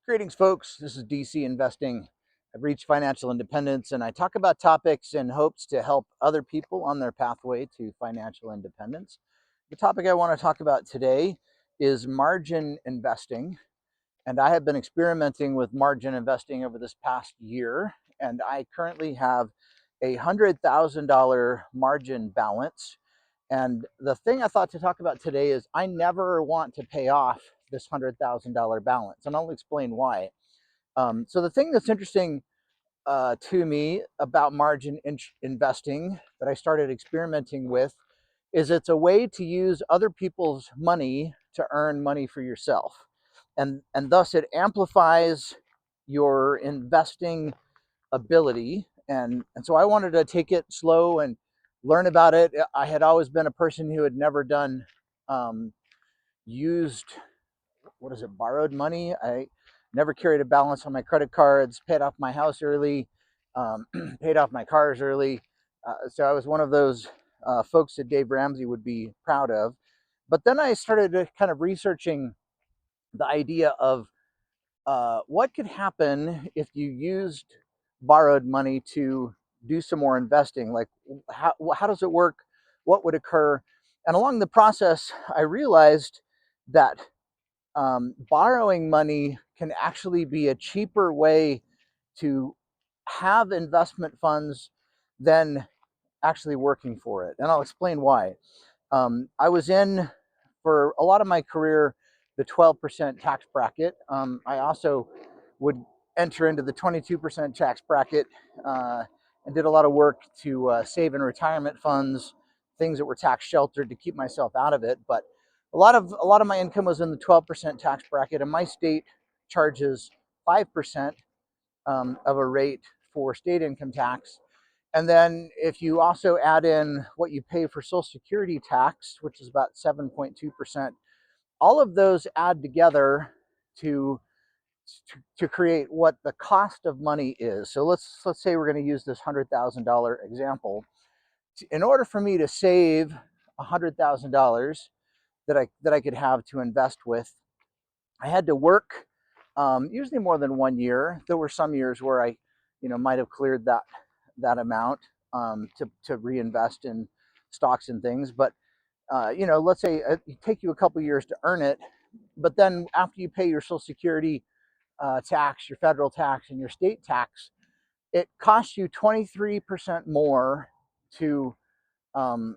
Greetings, folks. This is DC Investing. I've reached financial independence and I talk about topics in hopes to help other people on their pathway to financial independence. The topic I want to talk about today is margin investing. And I have been experimenting with margin investing over this past year. And I currently have a $100,000 margin balance. And the thing I thought to talk about today is I never want to pay off this $100,000 balance. And I'll explain why. So the thing that's interesting to me about margin investing that I started experimenting with is it's a way to use other people's money to earn money for yourself. And thus it amplifies your investing ability. And so I wanted to take it slow and learn about it. I had always been a person who had never done um, used what is it, borrowed money. I never carried a balance on my credit cards, paid off my house early, paid off my cars early. So I was one of those folks that Dave Ramsey would be proud of. But then I started kind of researching the idea of what could happen if you used borrowed money to do some more investing. Like, how does it work? What would occur? And along the process, I realized that borrowing money can actually be a cheaper way to have investment funds than actually working for it. And I'll explain why. I was in, for a lot of my career, the 12% tax bracket. I also would enter into the 22% tax bracket and did a lot of work to save in retirement funds, things that were tax sheltered to keep myself out of it. But a lot of my income was in the 12% tax bracket, and my state charges 5% of a rate for state income tax. And then if you also add in what you pay for Social Security tax, which is about 7.2%, all of those add together to to create what the cost of money is. So let's say we're going to use this $100,000 example. In order for me to save $100,000 that I could have to invest with, I had to work usually more than 1 year. There were some years where I, might have cleared that amount to reinvest in stocks and things. But let's say it take you a couple years to earn it, but then after you pay your Social Security tax, your federal tax, and your state tax, it costs you 23% more to um,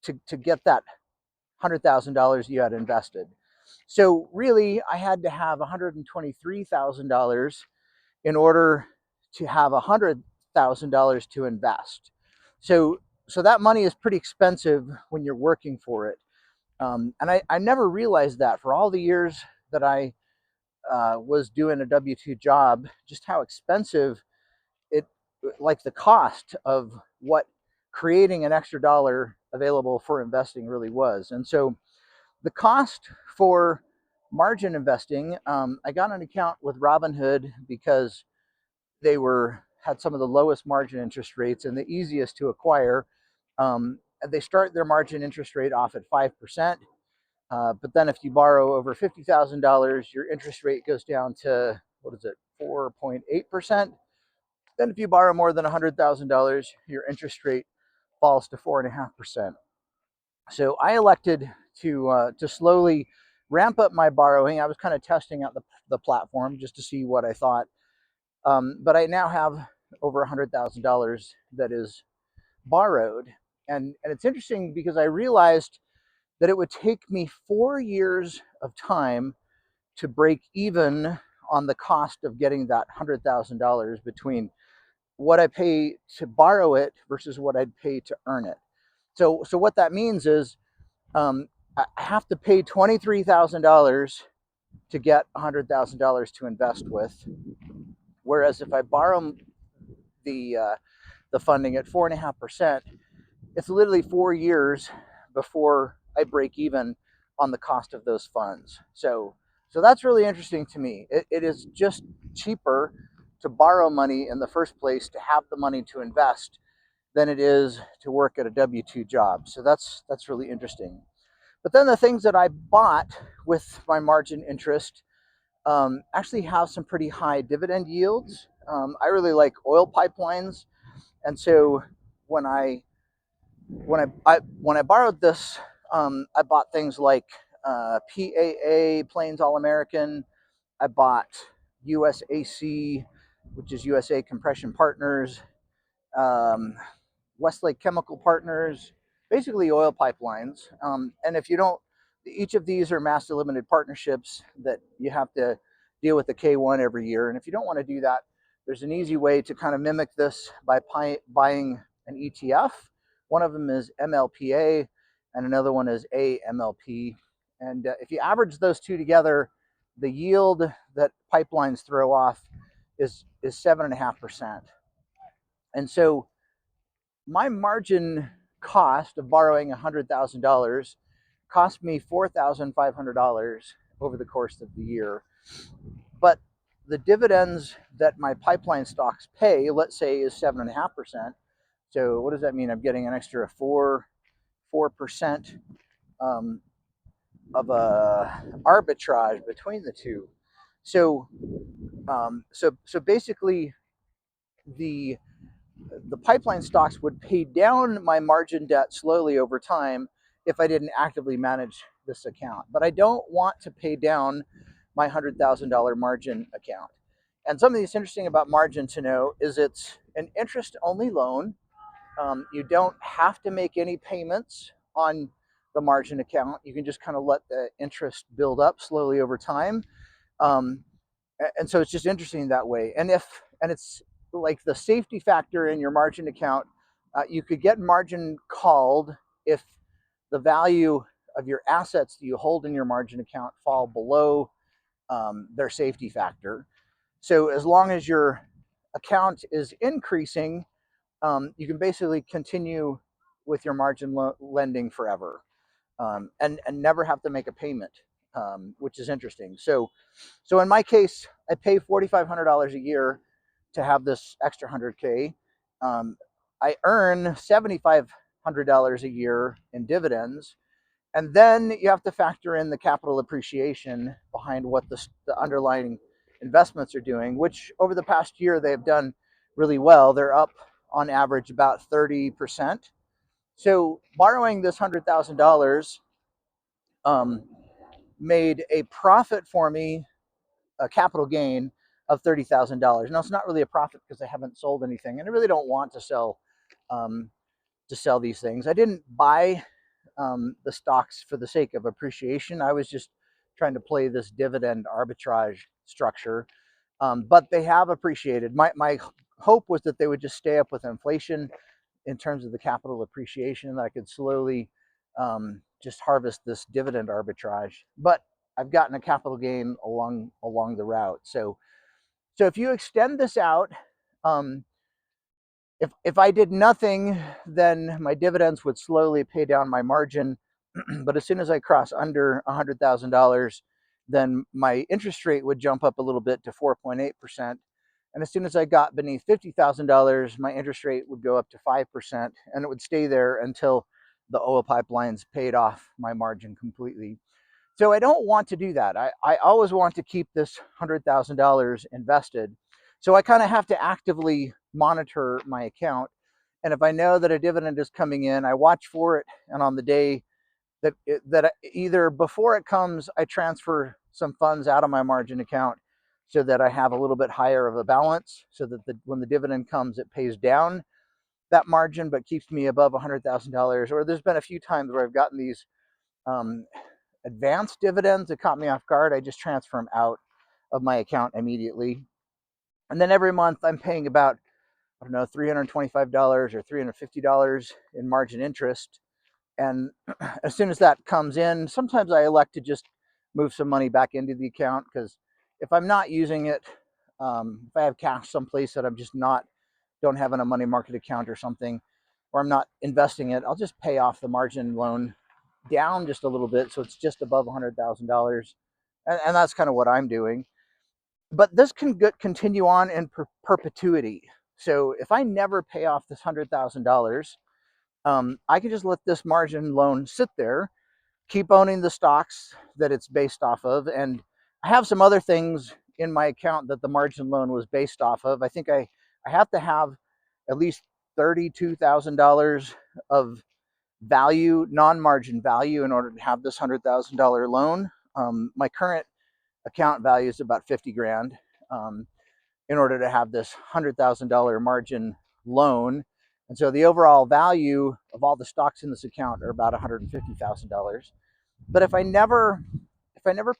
to get that $100,000 you had invested. So really, I had to have $123,000 in order to have $100,000 to invest. So so that money is pretty expensive when you're working for it. And I never realized that for all the years that I was doing a W-2 job, just how expensive it, like the cost of what creating an extra dollar available for investing really was. And so the cost for margin investing, I got an account with Robinhood because they had some of the lowest margin interest rates and the easiest to acquire. They start their margin interest rate off at 5%. But then if you borrow over $50,000, your interest rate goes down to, what is it, 4.8%. Then if you borrow more than $100,000, your interest rate falls to 4.5%. So I elected to slowly ramp up my borrowing. I was kind of testing out the platform just to see what I thought. But I now have over $100,000 that is borrowed. And it's interesting because I realized that it would take me 4 years of time to break even on the cost of getting that $100,000 between what I pay to borrow it versus what I'd pay to earn it. So what that means is I have to pay $23,000 to get $100,000 to invest with, whereas if I borrow the uh, the funding at 4.5%, it's literally 4 years before I break even on the cost of those funds. So that's really interesting to me. It is just cheaper to borrow money in the first place to have the money to invest than it is to work at a W-2 job. So that's really interesting. But then the things that I bought with my margin interest, actually have some pretty high dividend yields. I really like oil pipelines, and so when I borrowed this, I bought things like PAA, Plains All American. I bought USAC, which is USA Compression Partners, um, Westlake Chemical Partners, basically oil pipelines. And if you don't, each of these are master limited partnerships that you have to deal with the K1 every year. And if you don't want to do that, there's an easy way to kind of mimic this by buying an ETF. One of them is MLPA, and another one is AMLP. And if you average those two together, the yield that pipelines throw off is 7.5%. And so my margin cost of borrowing $100,000 cost me $4,500 over the course of the year. But the dividends that my pipeline stocks pay, let's say, is 7.5%. So what does that mean? I'm getting an extra 4% of a arbitrage between the two. So so basically, the the pipeline stocks would pay down my margin debt slowly over time if I didn't actively manage this account. But I don't want to pay down my $100,000 margin account. And something that's interesting about margin to know is it's an interest only loan. You don't have to make any payments on the margin account. You can just kind of let the interest build up slowly over time. Um, and so it's just interesting that way. And it's like the safety factor in your margin account. You could get margin called if the value of your assets that you hold in your margin account fall below their safety factor. So as long as your account is increasing, you can basically continue with your margin lending forever, and never have to make a payment, which is interesting. So in my case, I pay $4,500 a year to have this extra 100K. I earn $7,500 a year in dividends, and then you have to factor in the capital appreciation behind what the underlying investments are doing, which over the past year they've done really well. They're up on average about 30%. So borrowing this $100,000 made a profit for me, a capital gain of $30,000. Now it's not really a profit because I haven't sold anything, and I really don't want to sell these things. I didn't buy the stocks for the sake of appreciation. I was just trying to play this dividend arbitrage structure, but they have appreciated. My hope was that they would just stay up with inflation in terms of the capital appreciation, and that I could slowly just harvest this dividend arbitrage. But I've gotten a capital gain along the route. So if you extend this out, um, if I did nothing, then my dividends would slowly pay down my margin. But as soon as I cross under $100,000, then my interest rate would jump up a little bit to 4.8%. And as soon as I got beneath $50,000, my interest rate would go up to 5%, and it would stay there until the oil pipelines paid off my margin completely. So I don't want to do that. I always want to keep this $100,000 invested. So I kind of have to actively monitor my account. And if I know that a dividend is coming in, I watch for it. And on the day that either before it comes, I transfer some funds out of my margin account so that I have a little bit higher of a balance, so that when the dividend comes, it pays down that margin but keeps me above $100,000. Or there's been a few times where I've gotten these um, advanced dividends that caught me off guard. I just transfer them out of my account immediately. And then every month I'm paying about, I don't know, $325 or $350 in margin interest. And as soon as that comes in, sometimes I elect to just move some money back into the account, because if I'm not using it, if I have cash someplace that I'm just don't have in a money market account or something, or I'm not investing it, I'll just pay off the margin loan down just a little bit so it's just above $100,000. And that's kind of what I'm doing. But this can continue on in perpetuity. So if I never pay off this $100,000, I can just let this margin loan sit there, keep owning the stocks that it's based off of, and I have some other things in my account that the margin loan was based off of. I think I have to have at least $32,000 of value, non-margin value, in order to have this $100,000 loan. My current account value is about 50 grand in order to have this $100,000 margin loan. And so the overall value of all the stocks in this account are about $150,000. But if I never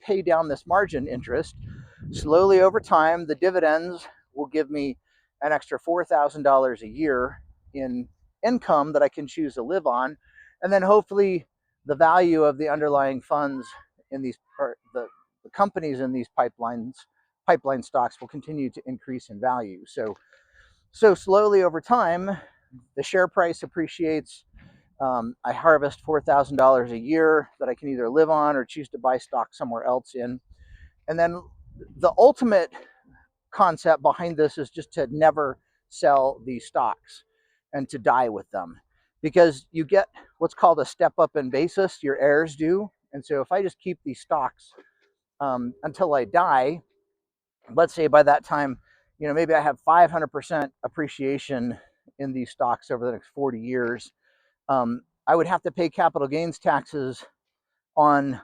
pay down this margin interest, slowly over time, the dividends will give me an extra $4,000 a year in income that I can choose to live on. And then hopefully the value of the underlying funds in these, or the companies in these pipeline stocks will continue to increase in value. So slowly over time, the share price appreciates. I harvest $4,000 a year that I can either live on or choose to buy stock somewhere else in. And then the ultimate concept behind this is just to never sell these stocks and to die with them, because you get what's called a step up in basis, your heirs do. And so if I just keep these stocks until I die, let's say by that time, maybe I have 500% appreciation in these stocks over the next 40 years. I would have to pay capital gains taxes on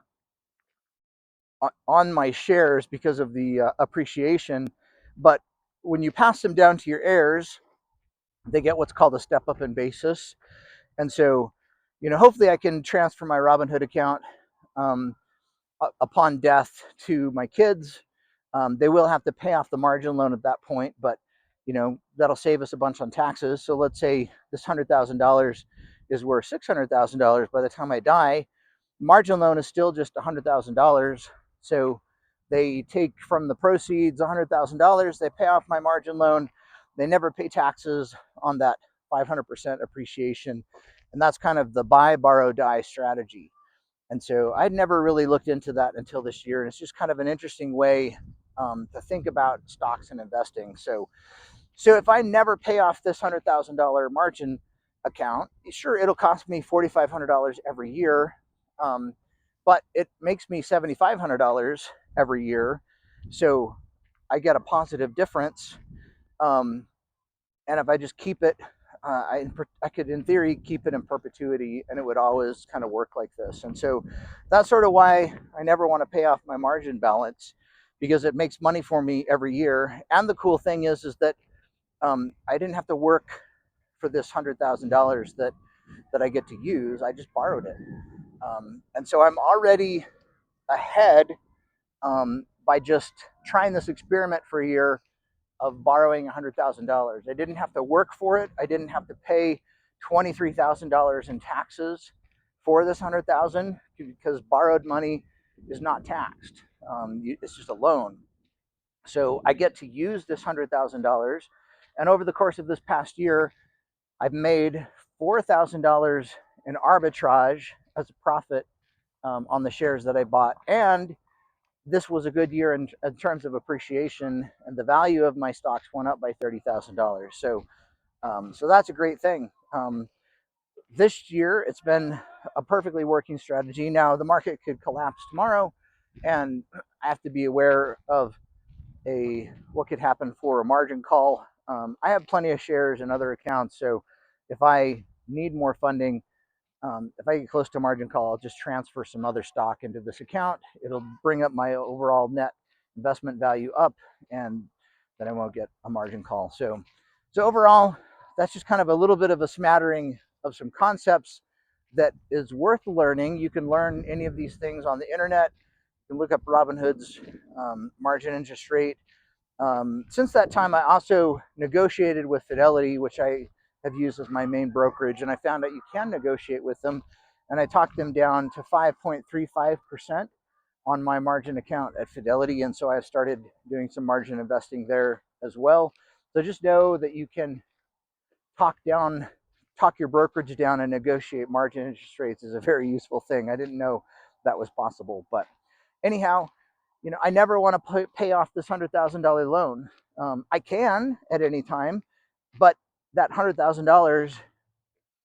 my shares because of the appreciation. But when you pass them down to your heirs, they get what's called a step up in basis. And so, hopefully I can transfer my Robinhood account um, upon death to my kids. They will have to pay off the margin loan at that point, but that'll save us a bunch on taxes. So let's say this $100,000 is worth $600,000 by the time I die. Margin loan is still just $100,000. So they take from the proceeds $100,000, they pay off my margin loan, they never pay taxes on that 500% appreciation. And that's kind of the buy, borrow, die strategy. And so I'd never really looked into that until this year. And it's just kind of an interesting way to think about stocks and investing. So if I never pay off this $100,000 margin account, sure, it'll cost me $4,500 every year, but it makes me $7,500 every year. So I get a positive difference. And if I just keep it, I could, in theory, keep it in perpetuity, and it would always kind of work like this. And so that's sort of why I never want to pay off my margin balance, because it makes money for me every year. And the cool thing is that I didn't have to work for this $100,000 that I get to use. I just borrowed it. And so I'm already ahead by just trying this experiment for a year of borrowing $100,000. I didn't have to work for it. I didn't have to pay $23,000 in taxes for this $100,000, because borrowed money is not taxed. It's just a loan. So I get to use this $100,000, and over the course of this past year, I've made $4,000 in arbitrage as a profit on the shares that I bought. And this was a good year in terms of appreciation, and the value of my stocks went up by $30,000. So that's a great thing. This year, it's been a perfectly working strategy. Now, the market could collapse tomorrow, and I have to be aware of what could happen for a margin call. I have plenty of shares in other accounts, so if I need more funding, if I get close to margin call, I'll just transfer some other stock into this account. It'll bring up my overall net investment value up, and then I won't get a margin call. So overall, that's just kind of a little bit of a smattering of some concepts that is worth learning. You can learn any of these things on the internet. You can look up Robinhood's margin interest rate. Since that time, I also negotiated with Fidelity, which I have used as my main brokerage, and I found out you can negotiate with them, and I talked them down to 5.35% on my margin account at Fidelity, and so I've started doing some margin investing there as well. So just know that you can talk your brokerage down and negotiate margin interest rates is a very useful thing. I didn't know that was possible, but anyhow, I never want to pay off this $100,000 loan. I can at any time, but that $100,000,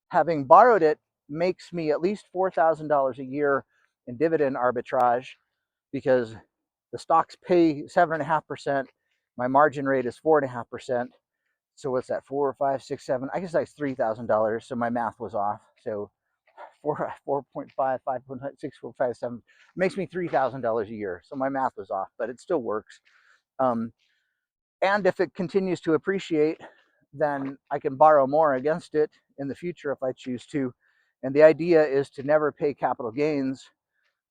having borrowed it, makes me at least $4,000 a year in dividend arbitrage, because the stocks pay 7.5%. My margin rate is 4.5%. So what's that? 4, 5, 6, 7. I guess that's $3,000. So my math was off. So 4.5, 5.6, makes me $3,000 a year. So my math was off, but it still works. And if it continues to appreciate, then I can borrow more against it in the future if I choose to. And the idea is to never pay capital gains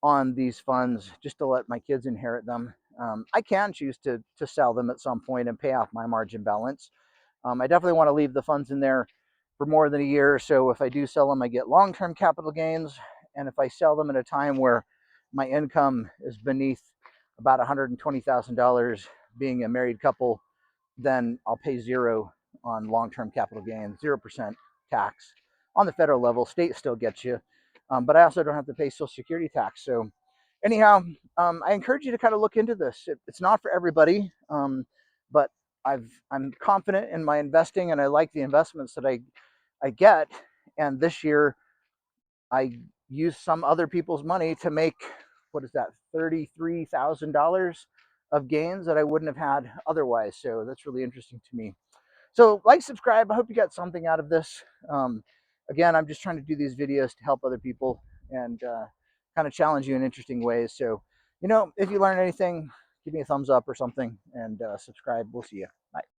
on these funds, just to let my kids inherit them. I can choose to sell them at some point and pay off my margin balance. I definitely want to leave the funds in there for more than a year. So if I do sell them, I get long-term capital gains. And if I sell them at a time where my income is beneath about $120,000, being a married couple, then I'll pay zero on long-term capital gains, 0% tax on the federal level. State still gets you, but I also don't have to pay Social Security tax. So anyhow, I encourage you to kind of look into this. It's not for everybody, but I'm confident in my investing, and I like the investments that I get. And this year, I used some other people's money to make, what is that, $33,000 of gains that I wouldn't have had otherwise. So that's really interesting to me. So like, subscribe. I hope you got something out of this. Again, I'm just trying to do these videos to help other people and kind of challenge you in interesting ways. So, if you learn anything, give me a thumbs up or something, and subscribe. We'll see you. Bye.